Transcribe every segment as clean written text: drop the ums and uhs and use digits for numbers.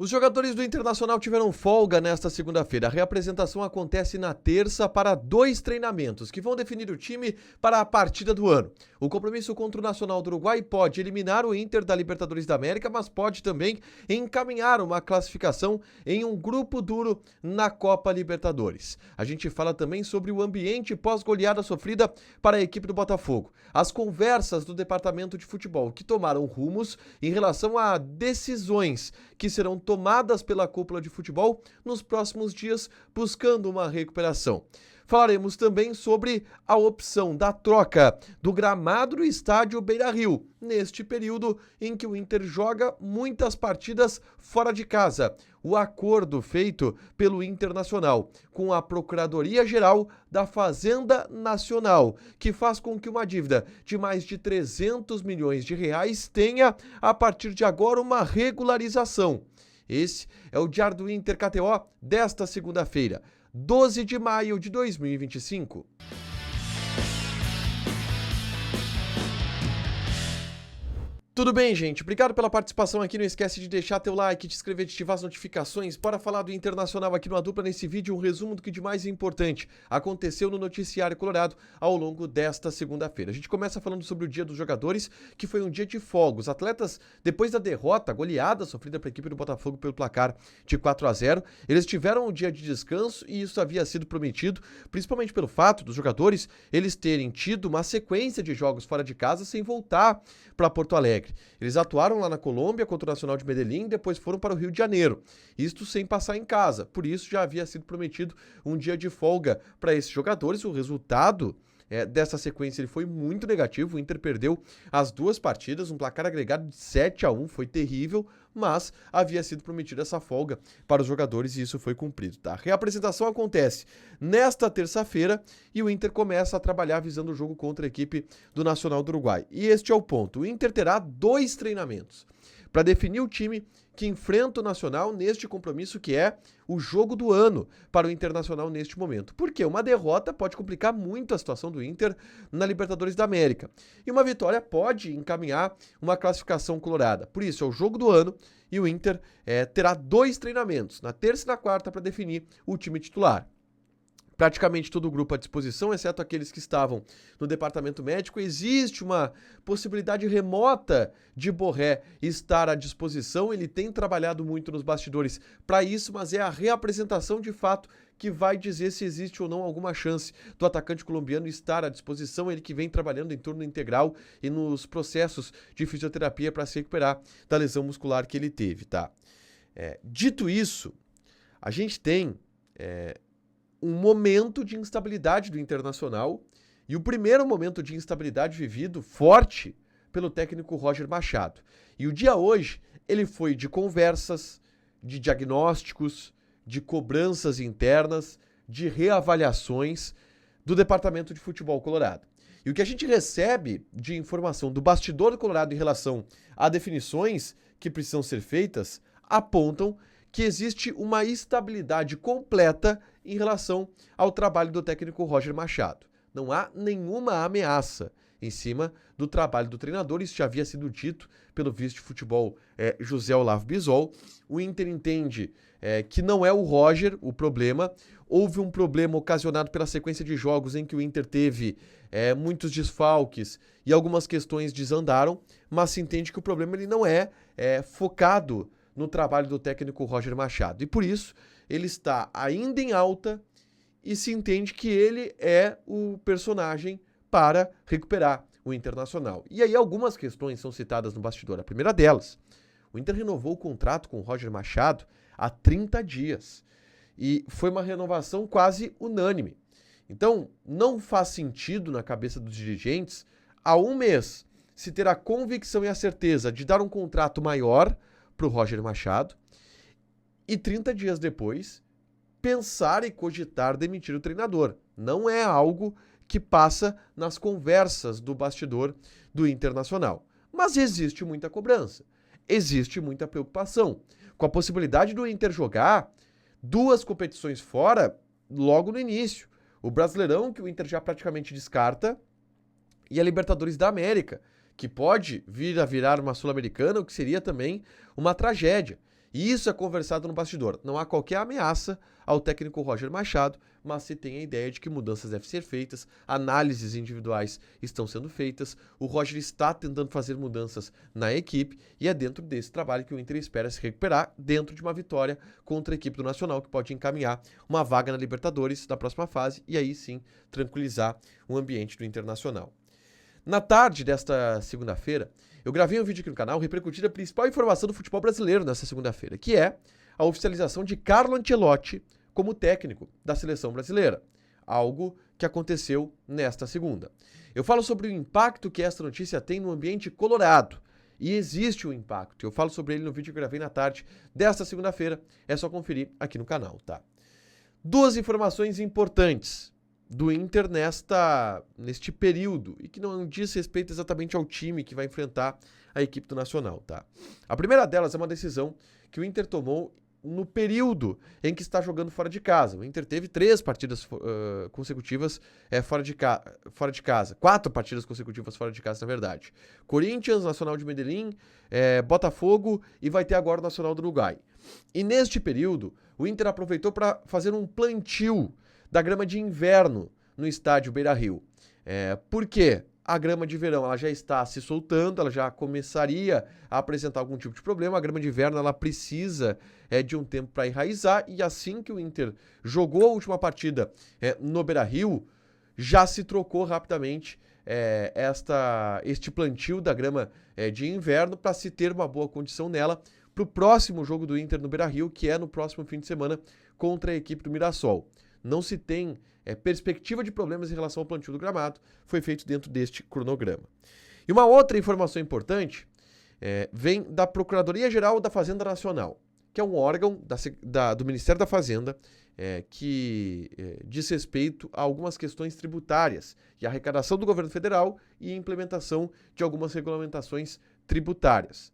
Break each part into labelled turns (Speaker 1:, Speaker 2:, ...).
Speaker 1: Os jogadores do Internacional tiveram folga nesta segunda-feira. A reapresentação acontece na terça para 2 treinamentos que vão definir o time para a partida do ano. O compromisso contra o Nacional do Uruguai pode eliminar o Inter da Libertadores da América, mas pode também encaminhar uma classificação em um grupo duro na Copa Libertadores. A gente fala também sobre o ambiente pós-goleada sofrida para a equipe do Botafogo. As conversas do departamento de futebol que tomaram rumos em relação a decisões que serão tomadas pela cúpula de futebol nos próximos dias, buscando uma recuperação. Falaremos também sobre a opção da troca do gramado do estádio Beira-Rio, neste período em que o Inter joga muitas partidas fora de casa. O acordo feito pelo Internacional com a Procuradoria-Geral da Fazenda Nacional, que faz com que uma dívida de mais de 300 milhões de reais tenha, a partir de agora, uma regularização. Esse é o Diário do Inter KTO desta segunda-feira, 12 de maio de 2025. Tudo bem, gente? Obrigado pela participação aqui. Não esquece de deixar teu like, de inscrever, de ativar as notificações. Bora falar do Internacional aqui no A Dupla nesse vídeo. Um resumo do que de mais importante aconteceu no noticiário colorado ao longo desta segunda-feira. A gente começa falando sobre o Dia dos Jogadores, que foi um dia de folga. Os atletas, depois da derrota, goleada sofrida pela equipe do Botafogo pelo placar de 4-0, eles tiveram um dia de descanso e isso havia sido prometido, principalmente pelo fato dos jogadores eles terem tido uma sequência de jogos fora de casa sem voltar para Porto Alegre. Eles atuaram lá na Colômbia contra o Nacional de Medellín, depois foram para o Rio de Janeiro. Isto sem passar em casa. Por isso já havia sido prometido um dia de folga para esses jogadores. O resultado dessa sequência ele foi muito negativo. O Inter perdeu as 2 partidas, um placar agregado de 7-1, foi terrível, mas havia sido prometida essa folga para os jogadores e isso foi cumprido, tá? A reapresentação acontece nesta terça-feira e o Inter começa a trabalhar visando o jogo contra a equipe do Nacional do Uruguai. E este é o ponto: o Inter terá 2 treinamentos para definir o time que enfrenta o Nacional neste compromisso que é o jogo do ano para o Internacional neste momento. Porque uma derrota pode complicar muito a situação do Inter na Libertadores da América. E uma vitória pode encaminhar uma classificação colorada. Por isso, é o jogo do ano e o Inter terá 2 treinamentos, na terça e na quarta, para definir o time titular. Praticamente todo o grupo à disposição, exceto aqueles que estavam no departamento médico. Existe uma possibilidade remota de Borré estar à disposição. Ele tem trabalhado muito nos bastidores para isso, mas é a reapresentação de fato que vai dizer se existe ou não alguma chance do atacante colombiano estar à disposição. Ele que vem trabalhando em turno integral e nos processos de fisioterapia para se recuperar da lesão muscular que ele teve, tá? Dito isso, a gente tem um momento de instabilidade do Internacional e o primeiro momento de instabilidade vivido forte pelo técnico Roger Machado. E o dia hoje, ele foi de conversas, de diagnósticos, de cobranças internas, de reavaliações do departamento de futebol colorado. E o que a gente recebe de informação do bastidor colorado em relação a definições que precisam ser feitas apontam que existe uma estabilidade completa em relação ao trabalho do técnico Roger Machado. Não há nenhuma ameaça em cima do trabalho do treinador. Isso já havia sido dito pelo vice de futebol José Olavo Bisol. O Inter entende que não é o Roger o problema. Houve um problema ocasionado pela sequência de jogos em que o Inter teve muitos desfalques e algumas questões desandaram, mas se entende que o problema ele não é focado no trabalho do técnico Roger Machado. E por isso, ele está ainda em alta e se entende que ele é o personagem para recuperar o Internacional. E aí algumas questões são citadas no bastidor. A primeira delas, o Inter renovou o contrato com o Roger Machado há 30 dias. E foi uma renovação quase unânime. Então, não faz sentido na cabeça dos dirigentes, há um mês, se ter a convicção e a certeza de dar um contrato maior para o Roger Machado e 30 dias depois pensar e cogitar demitir o treinador. Não é algo que passa nas conversas do bastidor do Internacional. Mas existe muita cobrança, existe muita preocupação com a possibilidade do Inter jogar 2 competições fora logo no início. O Brasileirão, que o Inter já praticamente descarta, e a Libertadores da América, que pode vir a virar uma Sul-Americana, o que seria também uma tragédia. E isso é conversado no bastidor. Não há qualquer ameaça ao técnico Roger Machado, mas se tem a ideia de que mudanças devem ser feitas, análises individuais estão sendo feitas, o Roger está tentando fazer mudanças na equipe e é dentro desse trabalho que o Inter espera se recuperar dentro de uma vitória contra a equipe do Nacional, que pode encaminhar uma vaga na Libertadores na próxima fase e aí sim tranquilizar o ambiente do Internacional. Na tarde desta segunda-feira, eu gravei um vídeo aqui no canal repercutindo a principal informação do futebol brasileiro nessa segunda-feira, que é a oficialização de Carlo Ancelotti como técnico da seleção brasileira, algo que aconteceu nesta segunda. Eu falo sobre o impacto que esta notícia tem no ambiente colorado, e existe um impacto. Eu falo sobre ele no vídeo que eu gravei na tarde desta segunda-feira, é só conferir aqui no canal, tá? Duas informações importantes do Inter neste período, e que não diz respeito exatamente ao time que vai enfrentar a equipe do Nacional, tá? A primeira delas é uma decisão que o Inter tomou no período em que está jogando fora de casa. O Inter teve 3 partidas consecutivas fora de casa. 4 partidas consecutivas fora de casa, na verdade. Corinthians, Nacional de Medellín, Botafogo e vai ter agora o Nacional do Uruguai. E neste período, o Inter aproveitou para fazer um plantio da grama de inverno no estádio Beira-Rio. Por quê? A grama de verão ela já está se soltando, ela já começaria a apresentar algum tipo de problema. A grama de inverno ela precisa de um tempo para enraizar, e assim que o Inter jogou a última partida no Beira-Rio, já se trocou rapidamente este plantio da grama de inverno para se ter uma boa condição nela para o próximo jogo do Inter no Beira-Rio, que é no próximo fim de semana contra a equipe do Mirassol. Não se tem perspectiva de problemas em relação ao plantio do gramado, foi feito dentro deste cronograma. E uma outra informação importante vem da Procuradoria-Geral da Fazenda Nacional, que é um órgão do Ministério da Fazenda que diz respeito a algumas questões tributárias e arrecadação do governo federal e implementação de algumas regulamentações tributárias,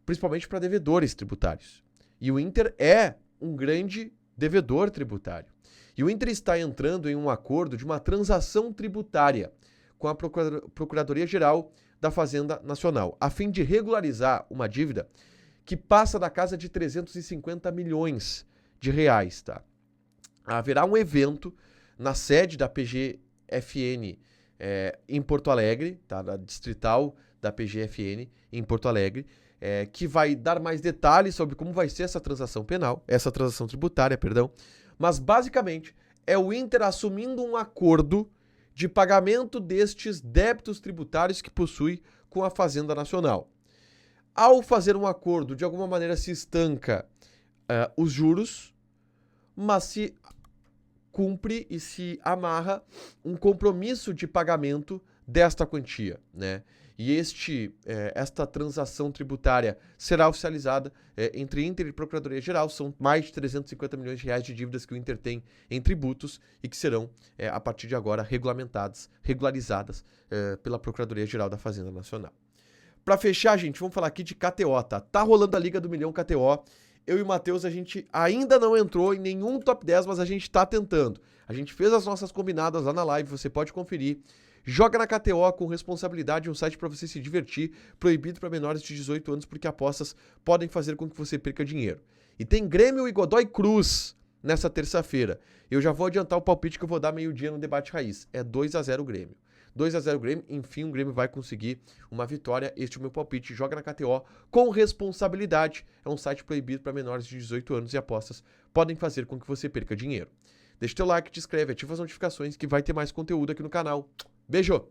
Speaker 1: principalmente para devedores tributários. E o Inter é um grande devedor tributário. E o Inter está entrando em um acordo de uma transação tributária com a Procuradoria-Geral da Fazenda Nacional, a fim de regularizar uma dívida que passa da casa de 350 milhões de reais, tá? Haverá um evento na sede da PGFN em Porto Alegre, tá? Da distrital da PGFN em Porto Alegre, que vai dar mais detalhes sobre como vai ser essa transação tributária, mas basicamente é o Inter assumindo um acordo de pagamento destes débitos tributários que possui com a Fazenda Nacional. Ao fazer um acordo, de alguma maneira se estanca os juros, mas se cumpre e se amarra um compromisso de pagamento desta quantia, né? E esta transação tributária será oficializada entre Inter e Procuradoria-Geral. São mais de 350 milhões de reais de dívidas que o Inter tem em tributos e que serão, a partir de agora, regularizadas pela Procuradoria-Geral da Fazenda Nacional. Para fechar, gente, vamos falar aqui de KTO, tá? Tá rolando a Liga do Milhão KTO. Eu e o Matheus, a gente ainda não entrou em nenhum top 10, mas a gente tá tentando. A gente fez as nossas combinadas lá na live, você pode conferir. Joga na KTO com responsabilidade, um site para você se divertir, proibido para menores de 18 anos, porque apostas podem fazer com que você perca dinheiro. E tem Grêmio e Godoy Cruz nessa terça-feira. Eu já vou adiantar o palpite que eu vou dar meio-dia no Debate Raiz. É 2-0 Grêmio. 2-0 Grêmio, enfim, o Grêmio vai conseguir uma vitória. Este é o meu palpite. Joga na KTO com responsabilidade. É um site proibido para menores de 18 anos e apostas podem fazer com que você perca dinheiro. Deixa o teu like, te inscreve, ativa as notificações que vai ter mais conteúdo aqui no canal. Beijo!